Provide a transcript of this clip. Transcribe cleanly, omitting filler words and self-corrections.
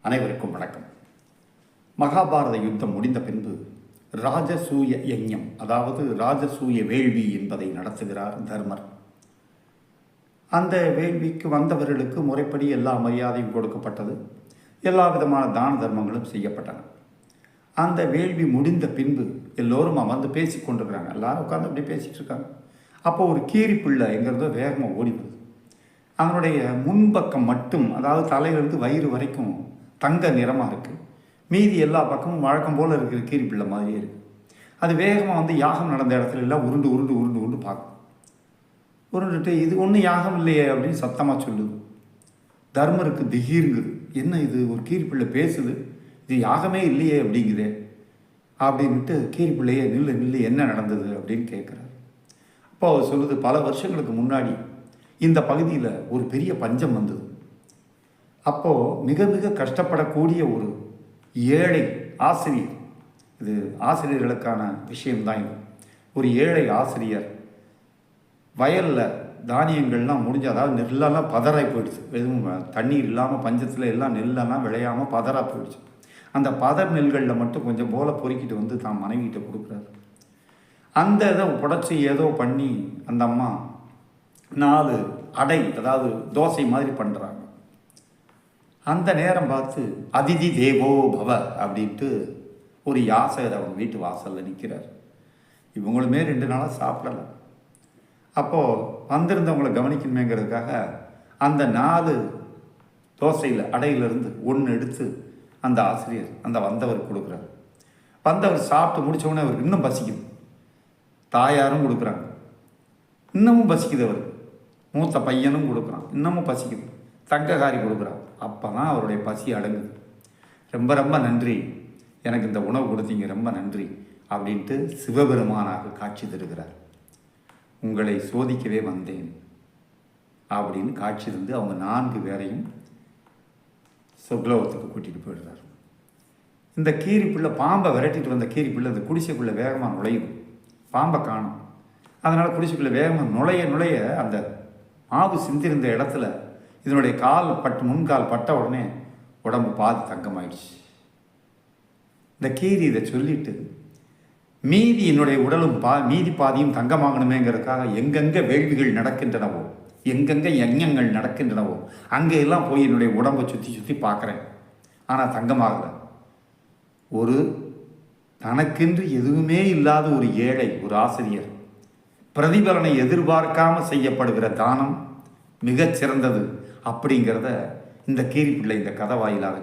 அனைவருக்கும் வணக்கம். மகாபாரத யுத்தம் முடிந்த பின்பு ராஜசூய யஜ்ஞம், அதாவது ராஜசூய வேள்வி என்பதை நடத்துகிறார் தர்மர். அந்த வேள்விக்கு வந்தவர்களுக்கு முறைப்படி எல்லா மரியாதையும் கொடுக்கப்பட்டது. எல்லா விதமான தான தர்மங்களும் செய்யப்பட்டன. அந்த வேள்வி முடிந்த பின்பு எல்லோரும் அமர்ந்து பேசி கொண்டிருக்கிறாங்க. எல்லாரும் உட்காந்து அப்படி பேசிகிட்டு இருக்காங்க. அப்போ ஒரு கீரி பிள்ளை எங்கிறதோ வேகமாக ஓடி வருது. அதனுடைய முன்பக்கம் மட்டும், அதாவது தலையிலிருந்து வயிறு வரைக்கும் தங்க நிறமாக இருக்குது. மீதி எல்லா பக்கமும் வழக்கம் போல் இருக்கிற கீரி பிள்ளை மாதிரியே இருக்குது. அது வேகமாக வந்து யாகம் நடந்த இடத்துல எல்லாம் உருண்டு உருண்டு உருண்டு உருண்டு பார்க்கும். உருண்டுட்டு இது ஒன்றும் யாகம் இல்லையே அப்படின்னு சத்தமாக சொல்லுது. தர்மருக்கு திகீருங்குது. என்ன இது, ஒரு கீரி பிள்ளை பேசுது, இது யாகமே இல்லையே அப்படிங்குதே அப்படின்ட்டு கீரி பிள்ளையே நில்லு நில்லு என்ன நடந்தது அப்படின்னு கேட்குறாரு. அப்போ அவர் சொல்லுது, பல வருஷங்களுக்கு முன்னாடி இந்த பகுதியில் ஒரு பெரிய பஞ்சம் வந்தது. அப்போது மிக மிக கஷ்டப்படக்கூடிய ஒரு ஏழை ஆசிரியர், இது ஆசிரியர்களுக்கான விஷயம்தான் இது, ஒரு ஏழை ஆசிரியர் வயலில் தானியங்கள்லாம் முடிஞ்சு, அதாவது நெல்லெல்லாம் பதறாய் போயிடுச்சு. எதுவும் தண்ணீர் இல்லாமல் பஞ்சத்தில் எல்லாம் நெல்லெல்லாம் விளையாமல் பதறாக போயிடுச்சு. அந்த பதர் நெல்களில் மட்டும் கொஞ்சம் போல பொறுக்கிட்டு வந்து தான் மனைவிகிட்ட கொடுக்குறாரு. அந்த இதை புடச்சி ஏதோ பண்ணி அந்த அம்மா 4 அடை, அதாவது தோசை மாதிரி பண்ணுறாங்க. அந்த நேரம் பார்த்து அதிதி தேவோ பவ அப்படின்ட்டு ஒரு யாசகர் அவங்க வீட்டு வாசலில் நிற்கிறார். இவங்களுமே 2 நாளாக சாப்பிடலை. அப்போது வந்திருந்தவங்களை கவனிக்கணுமேங்கிறதுக்காக அந்த 4 தோசையில் அடையிலிருந்து 1 எடுத்து அந்த ஆசிரியர் அந்த வந்தவர் கொடுக்குறாரு. வந்தவர் சாப்பிட்டு முடித்தவொடனே அவருக்கு இன்னும் பசிக்குது. தாயாரும் கொடுக்குறாங்க, இன்னமும் பசிக்குது. அவர் மூத்த பையனும் கொடுக்குறான், இன்னமும் பசிக்குது. தங்கக்காரி கொடுக்குறான். அப்போ தான் அவருடைய பசி அடங்குது. ரொம்ப ரொம்ப நன்றி, எனக்கு இந்த உணவு கொடுத்தீங்க, ரொம்ப நன்றி அப்படின்ட்டு சிவபெருமானாக காட்சி தருகிறார். உங்களை சோதிக்கவே வந்தேன் அப்படின்னு காட்சி தந்து அவங்க 4 பேரையும் சொர்க்கலோகத்துக்கு கூட்டிகிட்டு போயிடுறார். இந்த கீரி பிள்ளை பாம்பை விரட்டிட்டு வந்த கீரி பிள்ளை அந்த குடிசைக்குள்ளே வேகமாக நுழையும். பாம்பை காணும். அதனால் குடிசைக்குள்ளே வேகமாக நுழைய அந்த மாவு சிந்திருந்த இடத்துல இதனுடைய முன்கால் பட்ட உடனே உடம்பு பாதி தங்கமாயிடுச்சு. இந்த கீரி இதை சொல்லிட்டு மீதி என்னுடைய உடலும் மீதி பாதியும் தங்கமாகணுமேங்கிறதுக்காக எங்கெங்கே வேள்விகள் நடக்கின்றனவோ, எங்கெங்கே யஜ்ஞங்கள் நடக்கின்றனவோ அங்கே எல்லாம் போய் என்னுடைய உடம்பை சுற்றி சுற்றி பார்க்குறேன். ஆனால் தங்கமாகலை. ஒரு தனக்கென்று எதுவுமே இல்லாத ஒரு ஏழை, ஒரு ஆசிரியர் பிரதிபலனை எதிர்பார்க்காமல் செய்யப்படுகிற தானம் மிகச்சிறந்தது அப்படிங்கிறத இந்த கீரி பிள்ளை இந்த கதை வாயிலாக